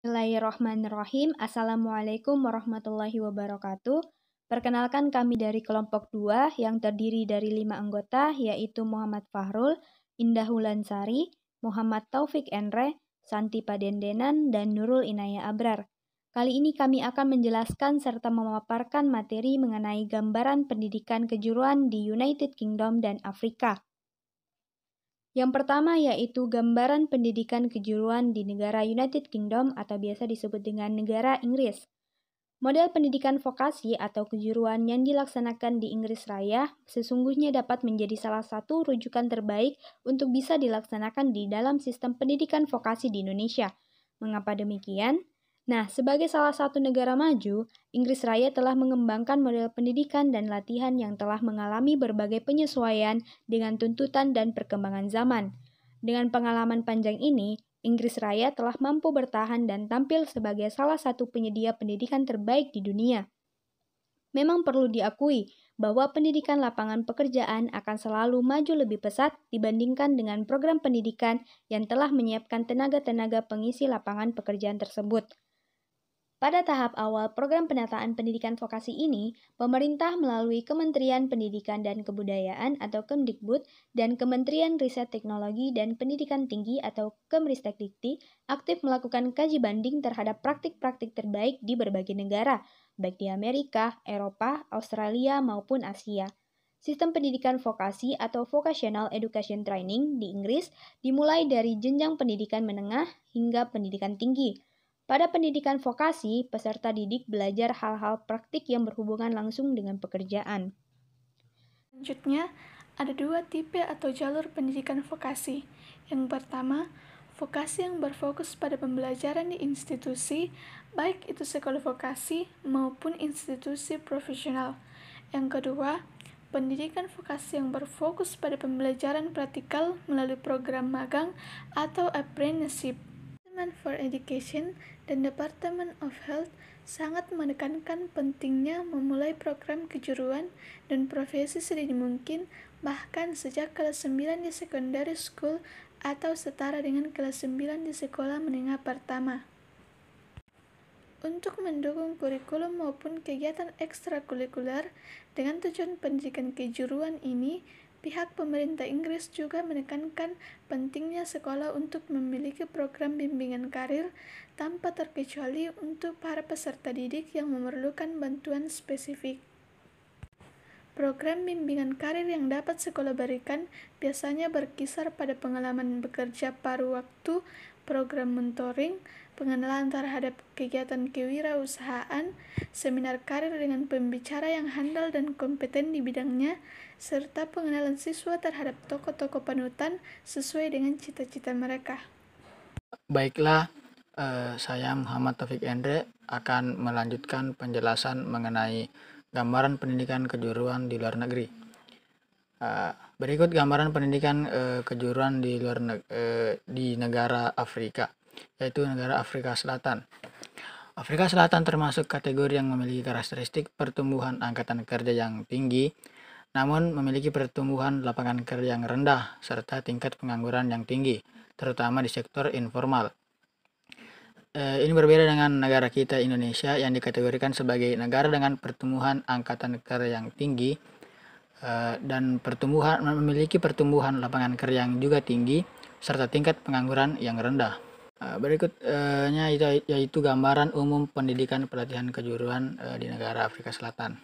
Bismillahirrahmanirrahim. Assalamualaikum warahmatullahi wabarakatuh. Perkenalkan kami dari kelompok 2 yang terdiri dari 5 anggota, yaitu Muhammad Fahrul, Indah Wulansari, Muhammad Taufik Enre, Santi Padendenan, dan Nurul Inayah Abrar. Kali ini kami akan menjelaskan serta memaparkan materi mengenai gambaran pendidikan kejuruan di United Kingdom dan Afrika. Yang pertama yaitu gambaran pendidikan kejuruan di negara United Kingdom atau biasa disebut dengan negara Inggris. Model pendidikan vokasi atau kejuruan yang dilaksanakan di Inggris Raya sesungguhnya dapat menjadi salah satu rujukan terbaik untuk bisa dilaksanakan di dalam sistem pendidikan vokasi di Indonesia. Mengapa demikian? Nah, sebagai salah satu negara maju, Inggris Raya telah mengembangkan model pendidikan dan latihan yang telah mengalami berbagai penyesuaian dengan tuntutan dan perkembangan zaman. Dengan pengalaman panjang ini, Inggris Raya telah mampu bertahan dan tampil sebagai salah satu penyedia pendidikan terbaik di dunia. Memang perlu diakui bahwa pendidikan lapangan pekerjaan akan selalu maju lebih pesat dibandingkan dengan program pendidikan yang telah menyiapkan tenaga-tenaga pengisi lapangan pekerjaan tersebut. Pada tahap awal program penataan pendidikan vokasi ini, pemerintah melalui Kementerian Pendidikan dan Kebudayaan atau Kemdikbud dan Kementerian Riset Teknologi dan Pendidikan Tinggi atau Kemristekdikti aktif melakukan kaji banding terhadap praktik-praktik terbaik di berbagai negara, baik di Amerika, Eropa, Australia, maupun Asia. Sistem pendidikan vokasi atau Vocational Education Training di Inggris dimulai dari jenjang pendidikan menengah hingga pendidikan tinggi. Pada pendidikan vokasi, peserta didik belajar hal-hal praktik yang berhubungan langsung dengan pekerjaan. Selanjutnya, ada dua tipe atau jalur pendidikan vokasi. Yang pertama, vokasi yang berfokus pada pembelajaran di institusi, baik itu sekolah vokasi maupun institusi profesional. Yang kedua, pendidikan vokasi yang berfokus pada pembelajaran praktikal melalui program magang atau apprenticeship. Department for Education dan Department of Health sangat menekankan pentingnya memulai program kejuruan dan profesi sedini mungkin, bahkan sejak kelas 9 di secondary school atau setara dengan kelas 9 di sekolah menengah pertama. Untuk mendukung kurikulum maupun kegiatan ekstrakurikuler dengan tujuan pendidikan kejuruan ini, pihak pemerintah Inggris juga menekankan pentingnya sekolah untuk memiliki program bimbingan karir tanpa terkecuali untuk para peserta didik yang memerlukan bantuan spesifik. Program bimbingan karir yang dapat sekolah berikan biasanya berkisar pada pengalaman bekerja paruh waktu, program mentoring, pengenalan terhadap kegiatan kewirausahaan, seminar karir dengan pembicara yang handal dan kompeten di bidangnya, serta pengenalan siswa terhadap tokoh-tokoh panutan sesuai dengan cita-cita mereka. Baiklah, saya Muhammad Taufik Endre akan melanjutkan penjelasan mengenai gambaran pendidikan kejuruan di luar negeri. Berikut gambaran pendidikan kejuruan di negara Afrika, yaitu negara Afrika Selatan. Afrika Selatan termasuk kategori yang memiliki karakteristik pertumbuhan angkatan kerja yang tinggi, namun memiliki pertumbuhan lapangan kerja yang rendah serta tingkat pengangguran yang tinggi, terutama di sektor informal. Ini berbeda dengan negara kita Indonesia yang dikategorikan sebagai negara dengan pertumbuhan angkatan kerja yang tinggi dan memiliki pertumbuhan lapangan kerja yang juga tinggi serta tingkat pengangguran yang rendah. Berikutnya yaitu gambaran umum pendidikan pelatihan kejuruan di negara Afrika Selatan.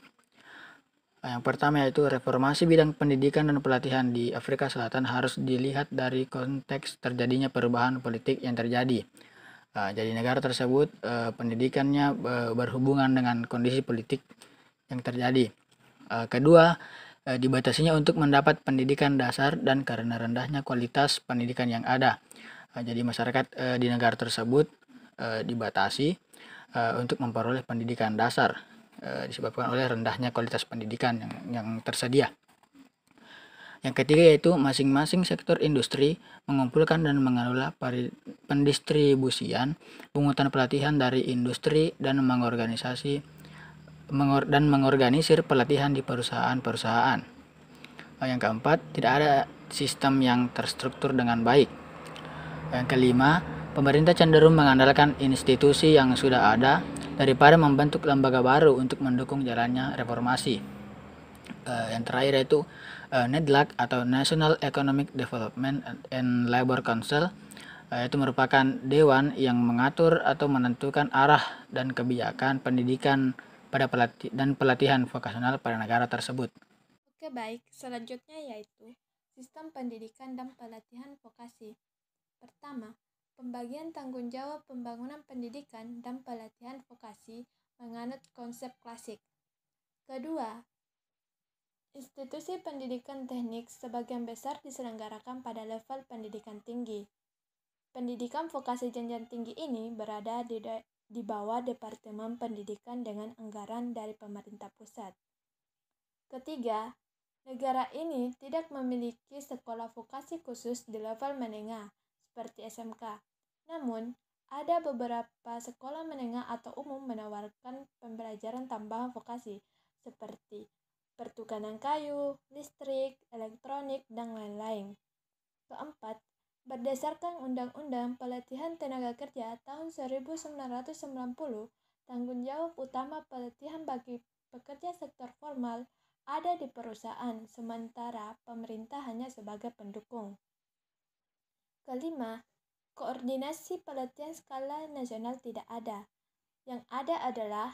Yang pertama yaitu reformasi bidang pendidikan dan pelatihan di Afrika Selatan harus dilihat dari konteks terjadinya perubahan politik yang terjadi. Jadi negara tersebut pendidikannya berhubungan dengan kondisi politik yang terjadi. Kedua, dibatasinya untuk mendapat pendidikan dasar dan karena rendahnya kualitas pendidikan yang ada. Jadi masyarakat di negara tersebut dibatasi untuk memperoleh pendidikan dasar disebabkan oleh rendahnya kualitas pendidikan yang tersedia. Yang ketiga yaitu masing-masing sektor industri mengumpulkan dan mengelola pendistribusian, pungutan pelatihan dari industri dan mengorganisir pelatihan di perusahaan-perusahaan. Yang keempat, tidak ada sistem yang terstruktur dengan baik. Yang kelima, Pemerintah cenderung mengandalkan institusi yang sudah ada daripada membentuk lembaga baru untuk mendukung jalannya reformasi. Yang terakhir yaitu NEDLAC atau National Economic Development and Labor Council, itu merupakan dewan yang mengatur atau menentukan arah dan kebijakan pendidikan pada pelatihan vokasional pada negara tersebut. Oke, baik. Selanjutnya yaitu sistem pendidikan dan pelatihan vokasi. Pertama, pembagian tanggung jawab pembangunan pendidikan dan pelatihan vokasi menganut konsep klasik. Kedua, institusi pendidikan teknik sebagian besar diselenggarakan pada level pendidikan tinggi. Pendidikan vokasi jenjang tinggi ini berada di bawah Departemen Pendidikan dengan anggaran dari pemerintah pusat. Ketiga, negara ini tidak memiliki sekolah vokasi khusus di level menengah seperti SMK. Namun, ada beberapa sekolah menengah atau umum menawarkan pembelajaran tambahan vokasi seperti pertukaran kayu, listrik, elektronik, dan lain-lain. Keempat, berdasarkan Undang-Undang Pelatihan Tenaga Kerja tahun 1990, tanggung jawab utama pelatihan bagi pekerja sektor formal ada di perusahaan, sementara pemerintah hanya sebagai pendukung. Kelima, koordinasi pelatihan skala nasional tidak ada. Yang ada adalah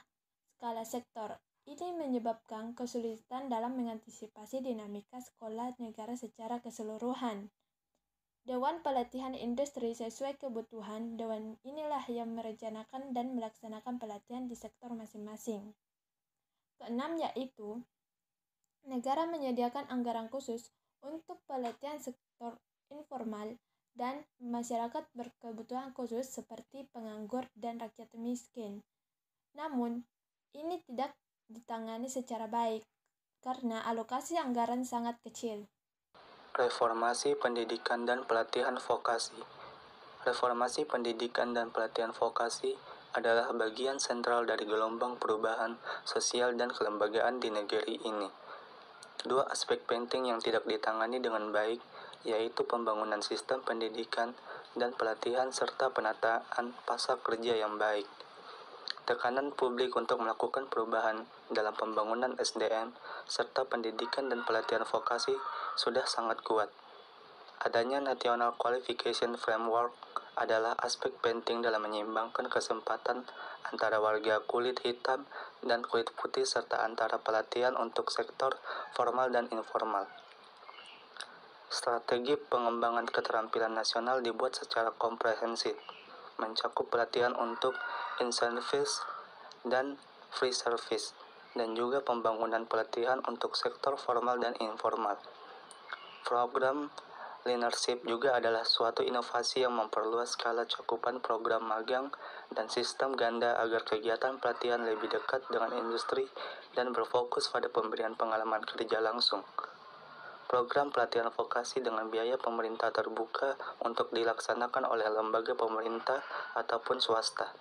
skala sektor. Ini menyebabkan kesulitan dalam mengantisipasi dinamika sekolah negara secara keseluruhan. Dewan Pelatihan Industri sesuai kebutuhan, dewan inilah yang merencanakan dan melaksanakan pelatihan di sektor masing-masing. Keenam yaitu, negara menyediakan anggaran khusus untuk pelatihan sektor informal dan masyarakat berkebutuhan khusus seperti penganggur dan rakyat miskin. Namun, ini tidak ditangani secara baik karena alokasi anggaran sangat kecil. Reformasi pendidikan dan pelatihan vokasi. Reformasi pendidikan dan pelatihan vokasi adalah bagian sentral dari gelombang perubahan sosial dan kelembagaan di negeri ini. Dua aspek penting yang tidak ditangani dengan baik, yaitu pembangunan sistem pendidikan dan pelatihan serta penataan pasar kerja yang baik. Tekanan publik untuk melakukan perubahan dalam pembangunan SDM serta pendidikan dan pelatihan vokasi sudah sangat kuat. Adanya National Qualification Framework adalah aspek penting dalam menyeimbangkan kesempatan antara warga kulit hitam dan kulit putih serta antara pelatihan untuk sektor formal dan informal. Strategi pengembangan keterampilan nasional dibuat secara komprehensif, mencakup pelatihan untuk in-service dan free service, dan juga pembangunan pelatihan untuk sektor formal dan informal. Program leadership juga adalah suatu inovasi yang memperluas skala cakupan program magang dan sistem ganda agar kegiatan pelatihan lebih dekat dengan industri dan berfokus pada pemberian pengalaman kerja langsung. Program pelatihan vokasi dengan biaya pemerintah terbuka untuk dilaksanakan oleh lembaga pemerintah ataupun swasta.